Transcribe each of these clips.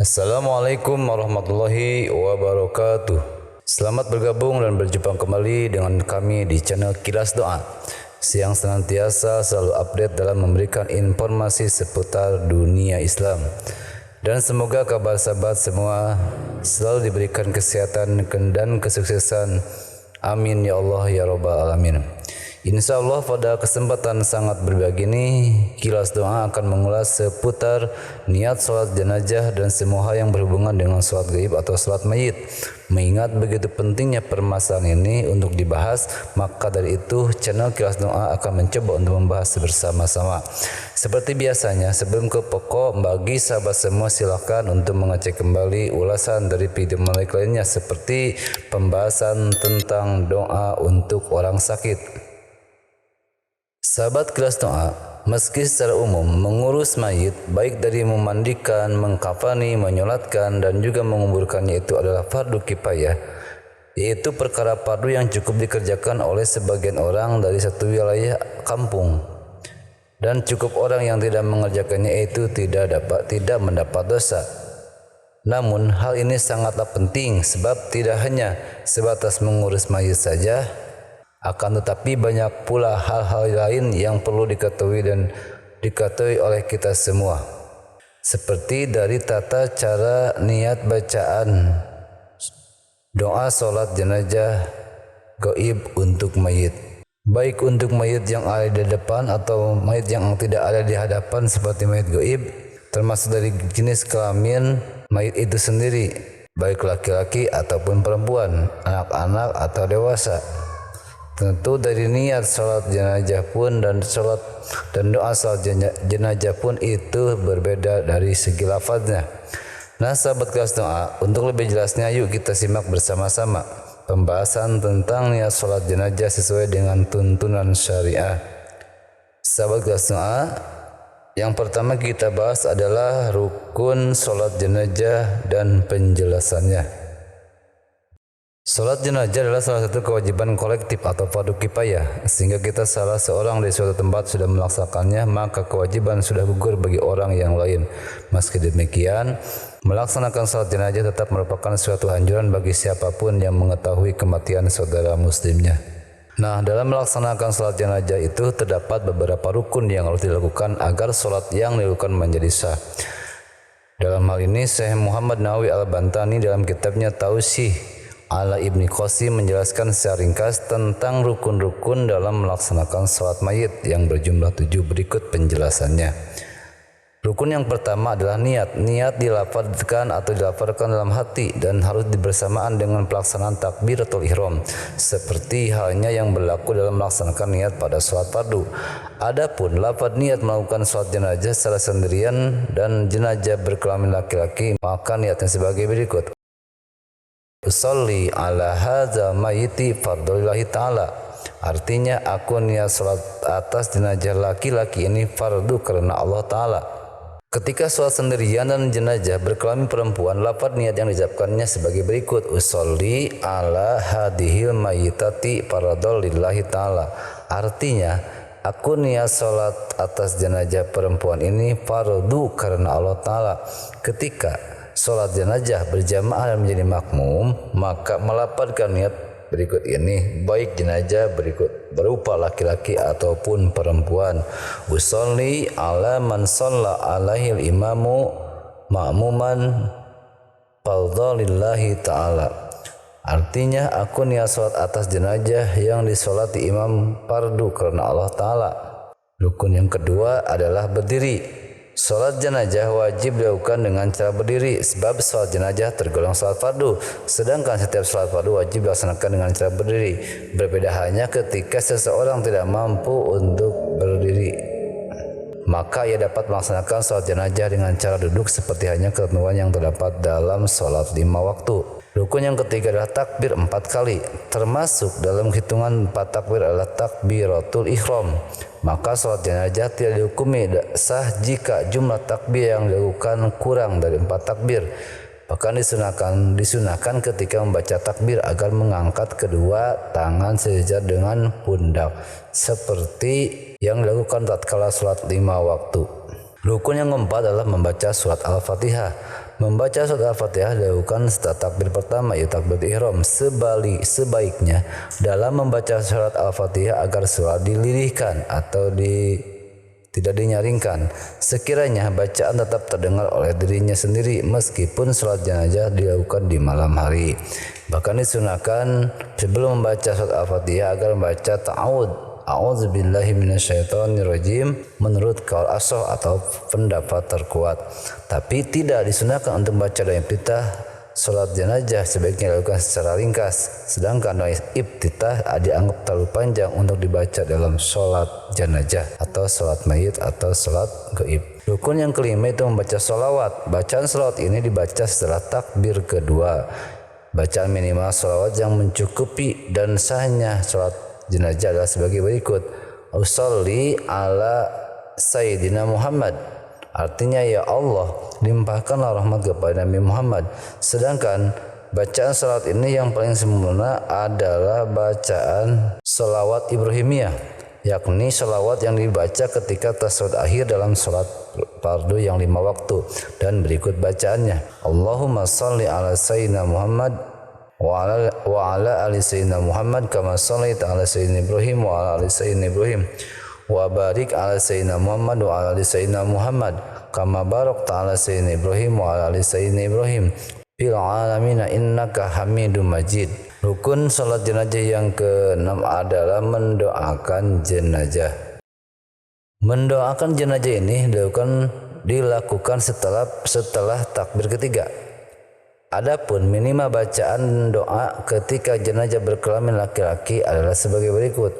Assalamualaikum warahmatullahi wabarakatuh. Selamat bergabung dan berjumpa kembali dengan kami di channel Kilas Doa, yang senantiasa selalu update dalam memberikan informasi seputar dunia Islam. Dan semoga kabar sahabat semua selalu diberikan kesehatan dan kesuksesan. Amin ya Allah ya Rabbal Alamin. Insya Allah pada kesempatan sangat berbahagia ini, Kilas Doa akan mengulas seputar niat sholat jenazah dan semua hal yang berhubungan dengan sholat gaib atau sholat mayit. Mengingat begitu pentingnya permasalahan ini untuk dibahas, maka dari itu channel Kilas Doa akan mencoba untuk membahas bersama-sama. Seperti biasanya, sebelum ke pokok, bagi sahabat semua silakan untuk mengecek kembali ulasan dari video menarik lainnya seperti pembahasan tentang doa untuk orang sakit. Sahabat Kilas Doa, meski secara umum mengurus mayit baik dari memandikan, mengkafani, menyolatkan dan juga menguburkannya itu adalah fardu kifayah, yaitu perkara fardu yang cukup dikerjakan oleh sebagian orang dari satu wilayah kampung, dan cukup orang yang tidak mengerjakannya itu tidak mendapat dosa. Namun hal ini sangatlah penting sebab tidak hanya sebatas mengurus mayit saja, akan tetapi banyak pula hal-hal lain yang perlu diketahui oleh kita semua. Seperti dari tata cara niat bacaan doa sholat jenazah gaib untuk mayit. Baik untuk mayit yang ada di depan atau mayit yang tidak ada di hadapan seperti mayit gaib, termasuk dari jenis kelamin mayit itu sendiri, baik laki-laki ataupun perempuan, anak-anak atau dewasa. Tentu dari niat sholat jenazah pun dan doa sholat jenazah pun itu berbeda dari segi lafaznya. Nah sahabat Kilas Doa, untuk lebih jelasnya yuk kita simak bersama-sama pembahasan tentang niat sholat jenazah sesuai dengan tuntunan syariah. Sahabat Kilas Doa, yang pertama kita bahas adalah rukun sholat jenazah dan penjelasannya. Sholat jenazah adalah salah satu kewajiban kolektif atau fardu kifayah, sehingga kita salah seorang di suatu tempat sudah melaksanakannya, maka kewajiban sudah gugur bagi orang yang lain. Meski demikian, melaksanakan sholat jenazah tetap merupakan suatu anjuran bagi siapapun yang mengetahui kematian saudara muslimnya. Nah, dalam melaksanakan sholat jenazah itu terdapat beberapa rukun yang harus dilakukan agar sholat yang dilakukan menjadi sah. Dalam hal ini, Syekh Muhammad Nawawi Al-Bantani dalam kitabnya Taushih ala Ibni Qasim menjelaskan secara ringkas tentang rukun-rukun dalam melaksanakan sholat mayit yang berjumlah 7 berikut penjelasannya. Rukun yang pertama adalah niat. Niat dilafadzkan atau dilafadzkan dalam hati dan harus bersamaan dengan pelaksanaan takbiratul ihram, seperti halnya yang berlaku dalam melaksanakan niat pada sholat fardu. Adapun lafaz niat melakukan sholat jenazah secara sendirian dan jenazah berkelamin laki-laki, maka niatnya sebagai berikut: Usolli ala hadza mayiti fardulillahi ta'ala. Artinya aku niat salat atas jenazah laki-laki ini fardu karena Allah Ta'ala. Ketika sholat sendirian dan jenazah berkelamin perempuan, lafaz niat yang diucapkannya sebagai berikut: Usolli ala hadhil mayitati fardulillahi ta'ala. Artinya aku niat sholat atas jenazah perempuan ini fardu karena Allah Ta'ala. Ketika sholat jenazah berjamaah dan menjadi makmum, maka melafadzkan niat berikut ini, baik jenazah berikut berupa laki-laki ataupun perempuan: Usolli ala man shalla alaihil imamu ma'muman fardhalillahi ta'ala. Artinya aku niat sholat atas jenazah yang disolati imam fardu karena Allah Ta'ala. Rukun yang kedua adalah berdiri. Sholat jenazah wajib dilakukan dengan cara berdiri sebab sholat jenazah tergolong sholat fardu, sedangkan setiap sholat fardu wajib dilaksanakan dengan cara berdiri. Berbeda halnya ketika seseorang tidak mampu untuk berdiri, maka ia dapat melaksanakan sholat jenazah dengan cara duduk seperti halnya ketentuan yang terdapat dalam sholat 5 waktu. Rukun yang ketiga adalah takbir 4 kali. Termasuk dalam hitungan 4 takbir adalah takbiratul ihram. Maka sholat jenazah tidak dihukumi sah jika jumlah takbir yang dilakukan kurang dari 4 takbir. Bahkan disunahkan ketika membaca takbir agar mengangkat kedua tangan sejajar dengan pundak, seperti yang dilakukan tatkala sholat 5 waktu. Rukun yang keempat adalah membaca surat Al-Fatihah. Membaca surat Al-Fatihah dilakukan setelah takbir pertama, yaitu takbir ihram. Sebaiknya dalam membaca surat Al-Fatihah agar surat dilirihkan atau tidak dinyaringkan. Sekiranya bacaan tetap terdengar oleh dirinya sendiri meskipun salat jenazah dilakukan di malam hari. Bahkan disunahkan sebelum membaca surat Al-Fatihah agar membaca ta'awudz, a'udzubillahi minasyaitonirrajim, menurut qaul ashah atau pendapat terkuat. Tapi tidak disunahkan untuk membaca doa iftitah salat jenazah, sebaiknya dilakukan secara ringkas. Sedangkan doa iftitah dianggap terlalu panjang untuk dibaca dalam salat jenazah atau salat mayit atau salat gaib. Rukun yang kelima itu membaca sholawat. Bacaan sholawat ini dibaca setelah takbir kedua. Bacaan minimal sholawat yang mencukupi dan sahnya salat jenazah adalah sebagai berikut: Usolli ala Sayyidina Muhammad, artinya ya Allah limpahkanlah rahmat kepada Nabi Muhammad. Sedangkan bacaan salat ini yang paling sempurna adalah bacaan salawat Ibrahimiyah, yakni salawat yang dibaca ketika tasyahud akhir dalam salat fardu yang 5 waktu, dan berikut bacaannya: Allahumma sholli ala Sayyidina Muhammad wa ala ali Sayyidina Muhammad kama shallaita ala Sayyidina Ibrahim wa ala ali Sayyidina Ibrahim wa barik ala Sayyidina Muhammad wa ala ali Sayyidina Muhammad kama barakta ala Sayyidina Ibrahim wa ala ali Sayyidina Ibrahim fil alamin innaka Hamidum Majid. Rukun salat jenazah yang ke-6 adalah mendoakan jenazah. Mendoakan jenazah ini dilakukan setelah takbir ketiga. Adapun minimal bacaan doa ketika jenazah berkelamin laki-laki adalah sebagai berikut: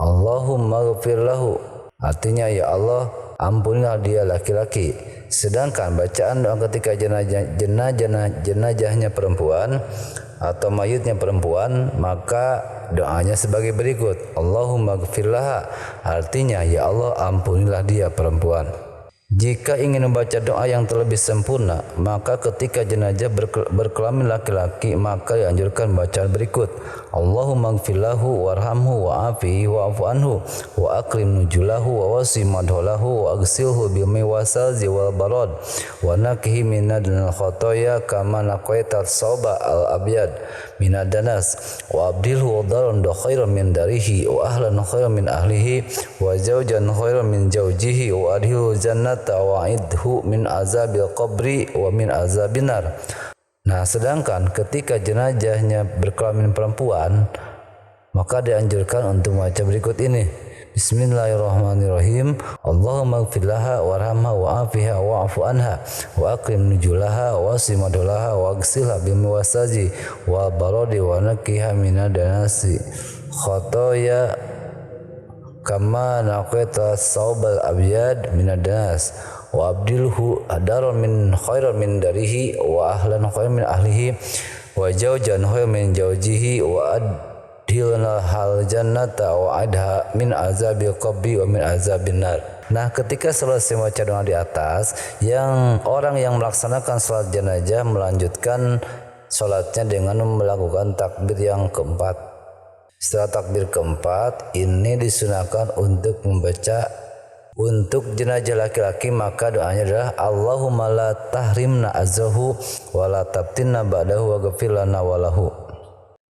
Allahumma ghfir lahu, artinya ya Allah ampunilah dia laki-laki. Sedangkan bacaan doa ketika jenazahnya perempuan atau mayitnya perempuan, maka doanya sebagai berikut: Allahumma ghfir laha, artinya ya Allah ampunilah dia perempuan. Jika ingin membaca doa yang terlebih sempurna, maka ketika jenazah berkelamin laki-laki, maka dianjurkan bacaan berikut: Allahumma ghfir lahu warhamhu wa'afihi wa'fu anhu wa akrim nujulahu wa wasi madholahu wa agsilhu bil miwasalzi wal barad wa nakihi minadnal khotoya kama naqaitat sawba al abyad minad danas wa abdilhu daran khairan min darihi wa ahlan khairan min ahlihi wa zawjan khairan min zawjihi wa adhilhu jannata wa idhu min azabil qabri wa min azabinar. Nah, sedangkan ketika jenazahnya berkelamin perempuan, maka dianjurkan untuk membaca berikut ini: Bismillahirrahmanirrahim. Allahumma ighfir laha warhamha wa'afiha wa'fu anha wa akrim nujulaha wa wasi madhalaha wa agsilha bil muwasaji wa baradi wa nakiha minad danasi khotoya kama naqaita saubal abyad minad danas wa abdilhu adaron min khairan min darihi wa ahlan khairan min ahlihi wa jawjan khairan min jawjihi wa adhilna hal jannata wa adha min azabil qabri wa min azabin nar. Nah, ketika selesai membaca doa di atas, orang yang melaksanakan salat jenazah melanjutkan salatnya dengan melakukan takbir yang keempat. Setelah takbir keempat ini disunahkan untuk membaca. Untuk jenazah laki-laki maka doanya adalah Allahumma la tahrimna azzahu wa la tabtinna ba'dahu wa ghfir lana walahu.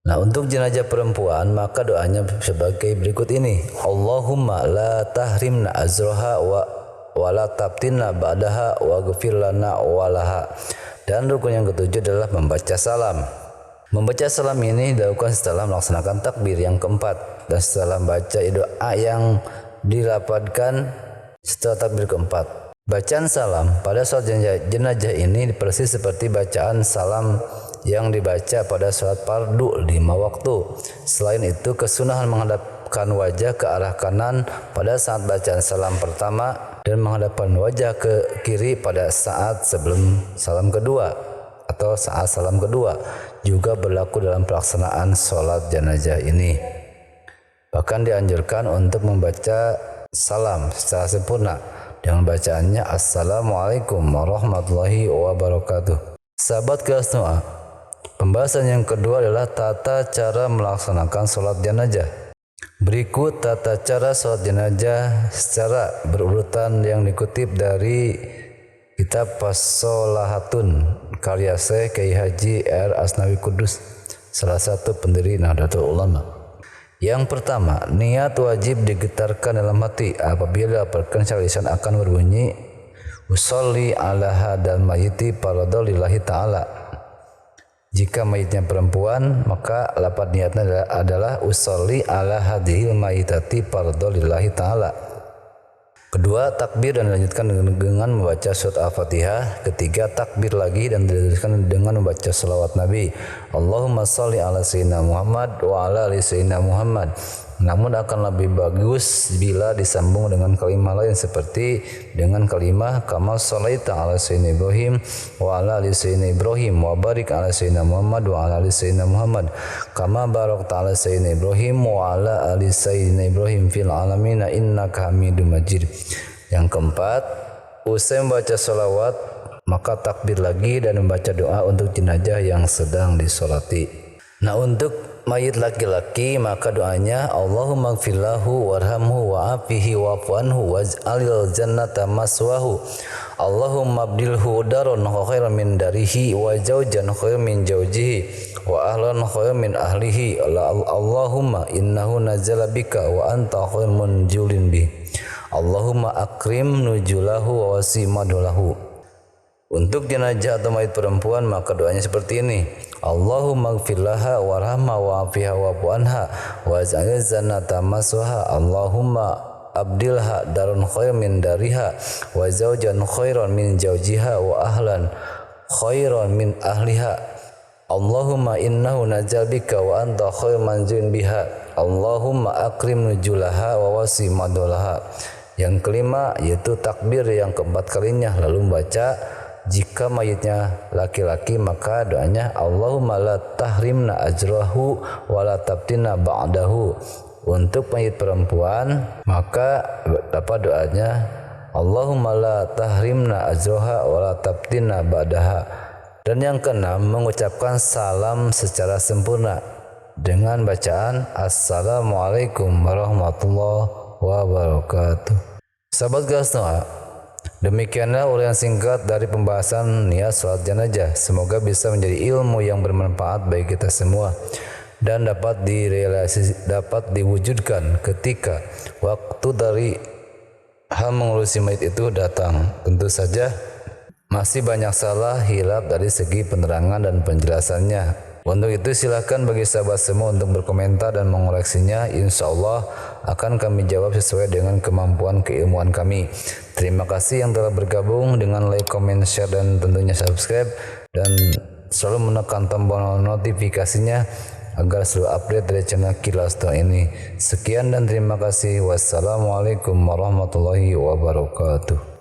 Nah, untuk jenazah perempuan maka doanya sebagai berikut ini: Allahumma la tahrimna azraha wa la tabtinna ba'daha wa ghfir lana walaha. Dan rukun yang ketujuh adalah membaca salam. Membaca salam ini dilakukan setelah melaksanakan takbir yang keempat dan setelah membaca doa yang dilafadzkan setelah takbir keempat. Bacaan salam pada salat jenazah ini persis seperti bacaan salam yang dibaca pada salat fardu 5 waktu. Selain itu, kesunahan menghadapkan wajah ke arah kanan pada saat bacaan salam pertama dan menghadapkan wajah ke kiri pada saat sebelum salam kedua atau saat salam kedua juga berlaku dalam pelaksanaan salat jenazah ini. Bahkan dianjurkan untuk membaca salam secara sempurna dengan bacaannya Assalamualaikum warahmatullahi wabarakatuh. Sahabat kelas doa, pembahasan yang kedua adalah tata cara melaksanakan salat jenazah. Berikut tata cara salat jenazah secara berurutan yang dikutip dari Kitab Fasolahatun karya Syekh Kiai Haji R. Asnawi Kudus, salah satu pendiri Nahdlatul Ulama. Yang pertama, niat wajib digetarkan dalam hati apabila perkencan lisan akan berbunyi usolli ala hadal mayiti faradolillahi ta'ala. Jika mayitnya perempuan, maka lafaz niatnya adalah usolli ala hadhil mayitati faradolillahi ta'ala. Kedua, takbir dan dilanjutkan dengan membaca surat Al-Fatihah. Ketiga, takbir lagi dan dilanjutkan dengan membaca salawat Nabi. Allahumma sholli ala sayyidina Muhammad wa ala ali sayyidina Muhammad. Namun akan lebih bagus bila disambung dengan kalimat lain seperti dengan kalimat kama sholaita ala sayyidina Ibrahim wa ala ali sayyidina Ibrahim wa barik ala sayyidina Muhammad wa ala ali sayyidina Muhammad kama barakta ala sayyidina Ibrahim wa ala ali sayyidina Ibrahim fil alamin innaka Hamidum Majid. Yang keempat, usai membaca salawat maka takbir lagi dan membaca doa untuk jenazah yang sedang disolati. Nah, untuk mayit laki-laki maka doanya Allahumma gfirlahu warhamhu wa'afihi wa'fu anhu waj'alil jannata maswahu Allahumma abdilhu daron khairan min darihi wa zawjan khairan min zawjihi wa ahlan khairan min ahlihi Allahumma innahu nazala bika wa anta khairun munjulin bih Allahumma akrim nujulahu wa wasi madhulahu. Untuk jenazah atau mayit perempuan maka doanya seperti ini. Allahumma gfirlaha warhamha wa'afiha wa'fu anha waj'al jannata maswaha Allahumma abdilha darun khairan min dariha wa zawjan khairan min zawjiha wa ahlan khairan min ahliha Allahumma innahu nazal bika wa anta khairun manzilin biha Allahumma akrim nujulaha wa wasi madhulaha. Yang kelima yaitu takbir yang keempat kalinya lalu membaca. Jika mayitnya laki-laki maka doanya Allahumma la tahrimna ajrahu wa la tabtina ba'dahu. Untuk mayit perempuan maka dapat doanya Allahumma la tahrimna ajraha wa la tabtina ba'daha. Dan yang keenam, mengucapkan salam secara sempurna dengan bacaan Assalamualaikum warahmatullahi wabarakatuh. Sahabat Gasnoa, demikianlah uraian singkat dari pembahasan niat salat jenazah. Semoga bisa menjadi ilmu yang bermanfaat bagi kita semua dan dapat diwujudkan ketika waktu dari hal mengurusi mayit itu datang. Tentu saja masih banyak salah hilaf dari segi penerangan dan penjelasannya. Untuk itu silakan bagi sahabat semua untuk berkomentar dan mengoreksinya. Insya Allah akan kami jawab sesuai dengan kemampuan keilmuan kami. Terima kasih yang telah bergabung dengan like, comment, share, dan tentunya subscribe. Dan selalu menekan tombol notifikasinya agar selalu update dari channel Kilas Doa ini. Sekian dan terima kasih. Wassalamualaikum warahmatullahi wabarakatuh.